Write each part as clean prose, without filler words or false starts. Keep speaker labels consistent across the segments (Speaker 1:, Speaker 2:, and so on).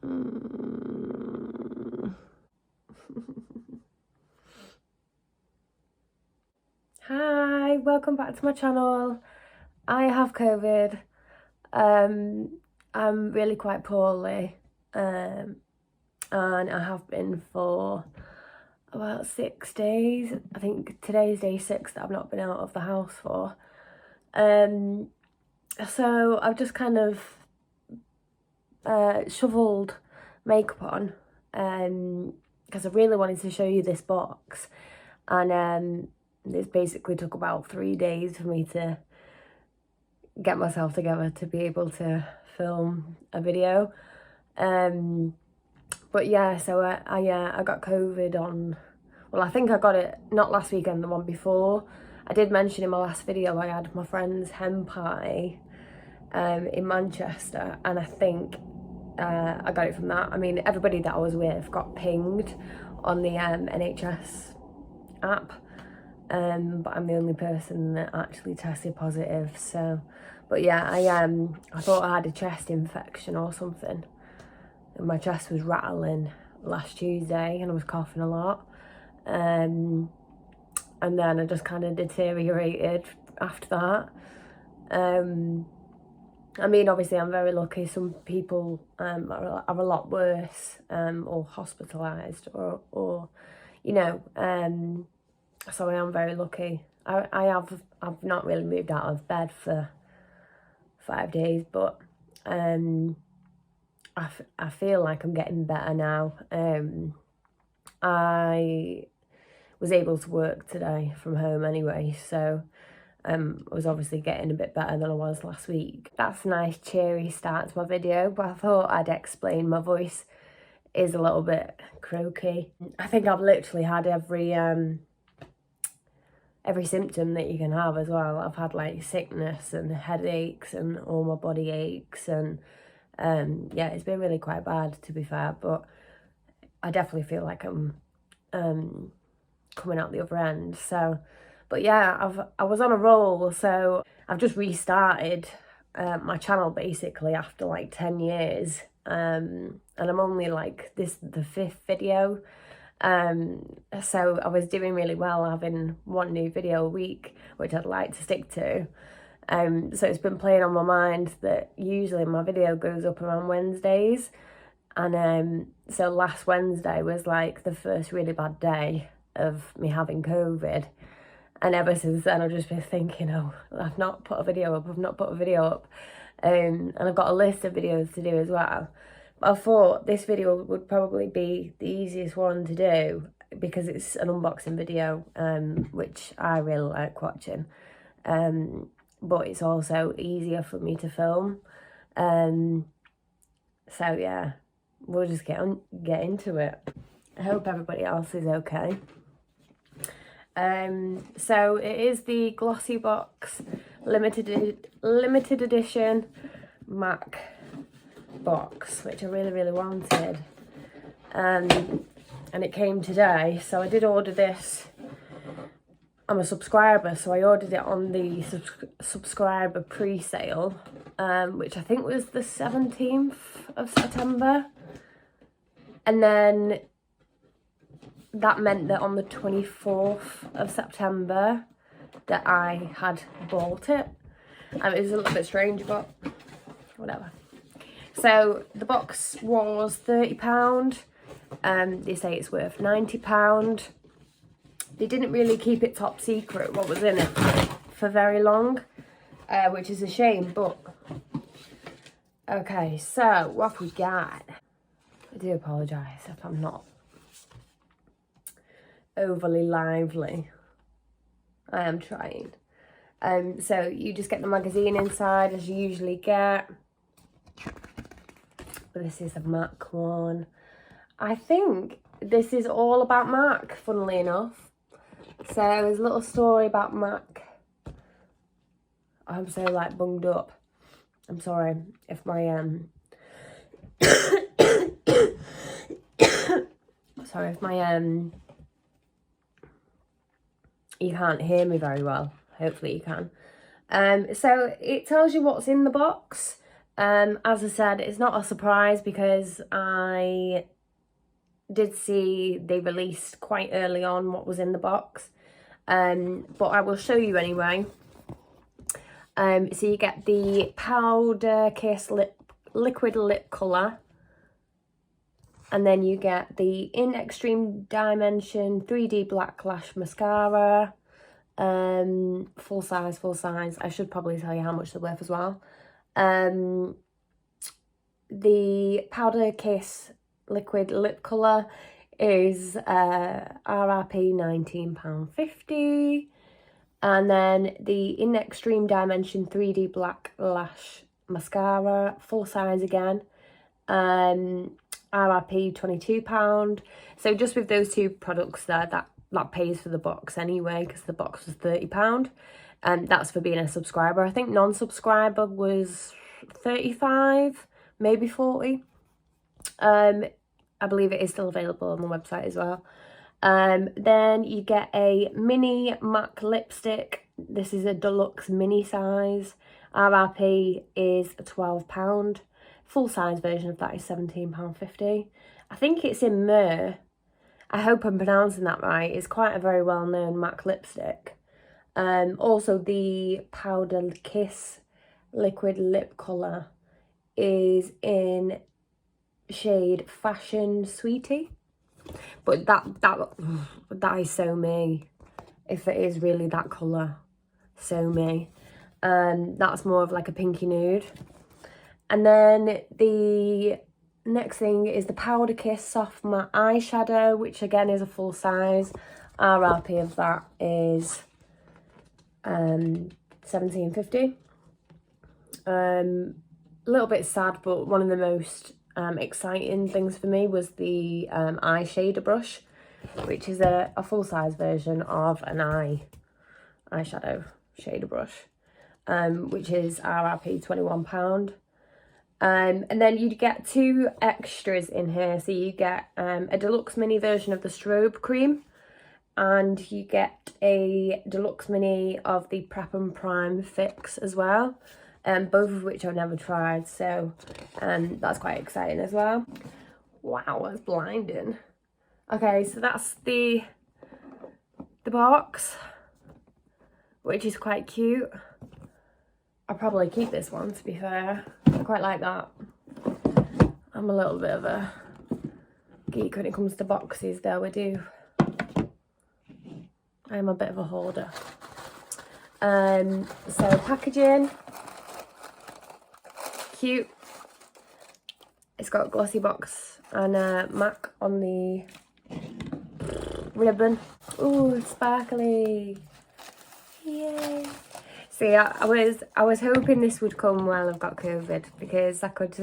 Speaker 1: Hi, welcome back to my channel. I have COVID. I'm really quite poorly, and I have been for about 6 days. I think today's day 6 that I've not been out of the house for. So I've just kind of shoveled makeup on because I really wanted to show you this box, and this basically took about 3 days for me to get myself together to be able to film a video. But yeah, so I got COVID on, well, I think I got it not last weekend, the one before. I did mention in my last video I had my friend's hen party in Manchester, and I think I got it from that. I mean, everybody that I was with got pinged on the NHS app, but I'm the only person that actually tested positive. So, but yeah, I thought I had a chest infection or something, and my chest was rattling last Tuesday, and I was coughing a lot, and then I just kind of deteriorated after that. I mean, obviously I'm very lucky. Some people are a lot worse, or hospitalised, or you know, so I am very lucky. I've not really moved out of bed for 5 days, but I feel like I'm getting better now. I was able to work today from home anyway, so I was obviously getting a bit better than I was last week. That's a nice cheery start to my video, but I thought I'd explain. My voice is a little bit croaky. I think I've literally had every symptom that you can have as well. I've had like sickness and headaches and all my body aches, and yeah, it's been really quite bad, to be fair, but I definitely feel like I'm coming out the other end. So, but yeah, I was on a roll, so I've just restarted my channel basically after like 10 years, and I'm only like the 5th video. So I was doing really well, having one new video a week, which I'd like to stick to. So it's been playing on my mind that usually my video goes up around Wednesdays, and so last Wednesday was like the first really bad day of me having COVID, and ever since then I've just been thinking, oh, I've not put a video up, and I've got a list of videos to do as well. I thought this video would probably be the easiest one to do because it's an unboxing video, which I really like watching, but it's also easier for me to film. So yeah, we'll just get into it. I hope everybody else is okay. So it is the Glossybox limited edition MAC box, which I really wanted, and it came today. So I did order this. I'm a subscriber, so I ordered it on the subscriber pre-sale, which I think was the 17th of September, and then that meant that on the 24th of September that I had bought it. It was a little bit strange, but whatever. So the box was £30. They say it's worth £90. They didn't really keep it top secret what was in it for very long, which is a shame, but okay, so what have we got? I do apologise if I'm not overly lively. I am trying. So you just get the magazine inside as you usually get. But this is a MAC one. I think this is all about MAC, funnily enough. So there's a little story about MAC. I'm so like bunged up. I'm sorry if my sorry if my you can't hear me very well. Hopefully you can. So it tells you what's in the box. As I said, it's not a surprise because I did see they released quite early on what was in the box. But I will show you anyway. So you get the Powder Kiss Liquid Lip Colour. And then you get the In Extreme Dimension 3D Black Lash Mascara. Full size. I should probably tell you how much they're worth as well. The Powder Kiss Liquid Lip Colour is RRP £19.50. And then the In Extreme Dimension 3D Black Lash Mascara, full size again, RRP £22. So just with those two products there, that pays for the box anyway, because the box was £30. And that's for being a subscriber. I think non-subscriber was 35, maybe 40. I believe it is still available on the website as well. Then you get a mini MAC lipstick. This is a deluxe mini size. RRP is £12. Full size version of that is £17.50. I think it's in Myrrh. I hope I'm pronouncing that right. It's quite a very well-known MAC lipstick. Also, the Powder Kiss Liquid Lip Colour is in shade Fashion Sweetie. But that is so me. If it is really that colour, so me. That's more of like a pinky nude. And then the next thing is the Powder Kiss Soft Matte Eyeshadow, which again is a full size. RRP of that is £17.50. A little bit sad, but one of the most exciting things for me was the eye shader brush, which is a full size version of an eyeshadow shader brush, which is RRP £21. And then you get two extras in here. So you get a deluxe mini version of the strobe cream, and you get a deluxe mini of the Prep and Prime Fix as well. Both of which I've never tried, so that's quite exciting as well. Wow, that's blinding. Okay, so that's the box, which is quite cute. I'll probably keep this one, to be fair. I quite like that. I'm a little bit of a geek when it comes to boxes, though. I am a bit of a hoarder. So packaging. Cute. It's got Glossybox and MAC on the ribbon. Ooh, it's sparkly. Yay. See, I was hoping this would come while I've got COVID, because I could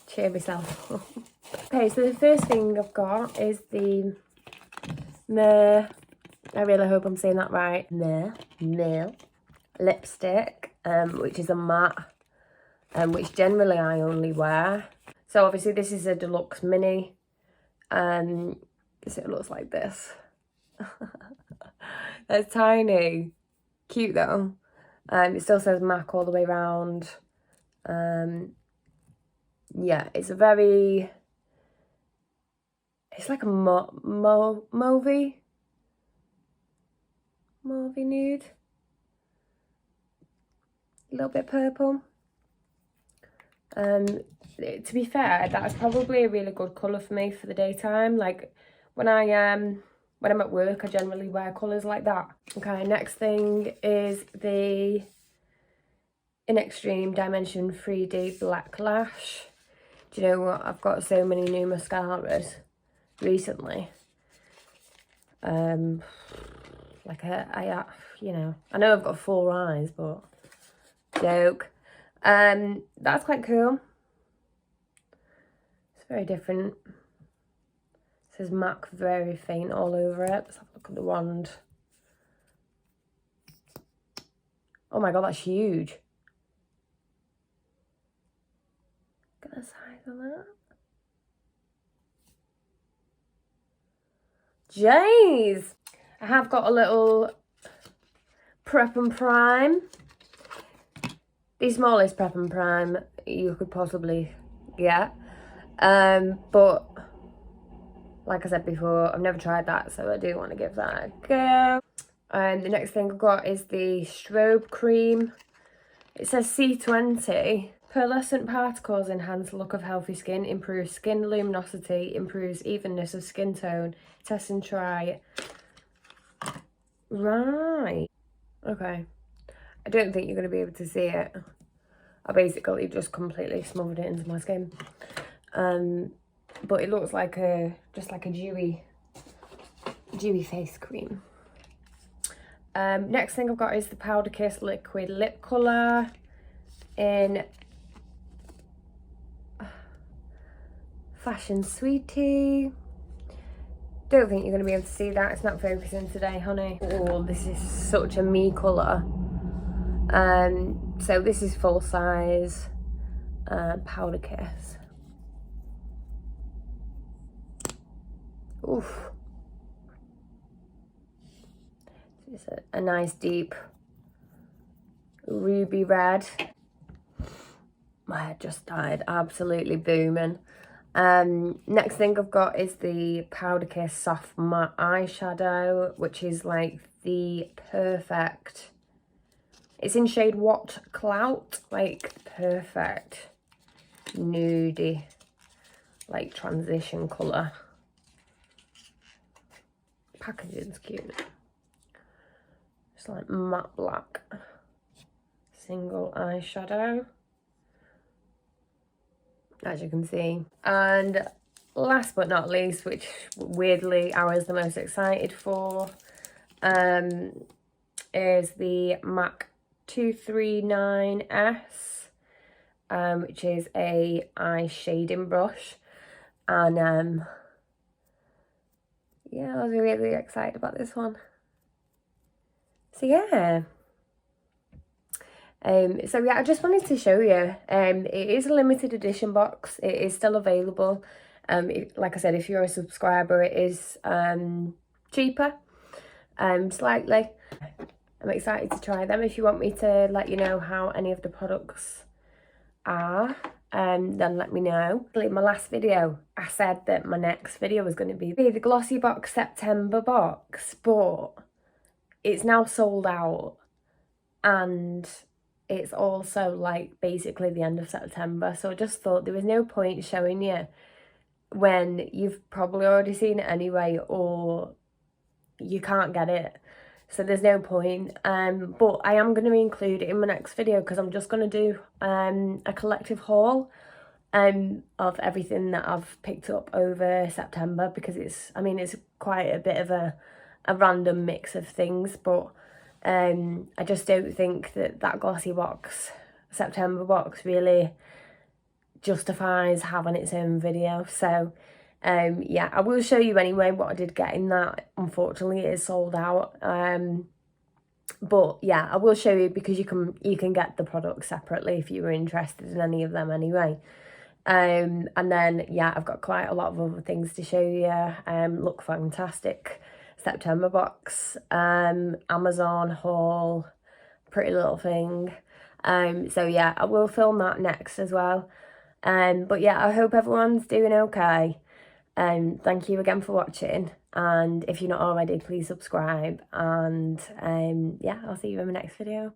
Speaker 1: cheer myself up. Okay, so the first thing I've got is the Myrrh, I really hope I'm saying that right, Myrrh lipstick, which is a matte. Which generally I only wear. So obviously this is a deluxe mini. So it looks like this. It's tiny. Cute though. It still says MAC all the way around. Yeah, it's like a mauvey nude. A little bit purple. To be fair, that's probably a really good colour for me for the daytime. Like when I'm at work, I generally wear colours like that. Okay, next thing is the In Extreme Dimension 3D Black Lash. Do you know what? I've got so many new mascaras recently. Like you know, I know I've got 4 eyes, but joke. That's quite cool. It's very different. It says MAC very faint all over it. Let's have a look at the wand. Oh my god, that's huge. Look at the size of that. Jeez! I have got a little Prep and Prime the smallest prep and prime you could possibly get. But like I said before, I've never tried that, so I do want to give that a go. And the next thing I've got is the strobe cream. It says C20. Pearlescent particles enhance the look of healthy skin, improves skin luminosity, improves evenness of skin tone. Test and try. Right. Okay. I don't think you're going to be able to see it. I basically just completely smothered it into my skin. But it looks like just like a dewy face cream. Next thing I've got is the Powder Kiss Liquid Lip Colour in Fashion Sweetie. Don't think you're going to be able to see that. It's not focusing today, honey. Oh, this is such a me colour. So this is full size Powder Kiss. Oof. It's a nice deep ruby red. My head just died, absolutely booming. Next thing I've got is the Powder Kiss Soft Matte Eyeshadow, which is like the perfect, it's in shade What Clout, like perfect nudie, like transition colour. Packaging's cute. It's like matte black single eyeshadow, as you can see. And last but not least, which weirdly I was the most excited for, is the MAC 239S, which is a eye shading brush. And yeah, I was really excited about this one. So yeah. So yeah, I just wanted to show you. It is a limited edition box. It is still available. Like I said, if you're a subscriber, it is cheaper, slightly. I'm excited to try them. If you want me to let you know how any of the products are, then let me know. In my last video, I said that my next video was going to be the Glossybox September box, but it's now sold out, and it's also like basically the end of September, so I just thought there was no point showing you when you've probably already seen it anyway, or you can't get it, so there's no point. But I am going to include it in my next video, because I'm just going to do a collective haul of everything that I've picked up over September, because it's quite a bit of a random mix of things, but I just don't think that Glossybox September box really justifies having its own video. So yeah, I will show you anyway what I did get in that. Unfortunately, it is sold out. But yeah, I will show you, because you can get the products separately if you were interested in any of them anyway. And then yeah, I've got quite a lot of other things to show you. Look fantastic September box, Amazon haul, pretty little thing. So yeah, I will film that next as well. But yeah, I hope everyone's doing okay. Thank you again for watching, and if you're not already, please subscribe, and yeah, I'll see you in my next video.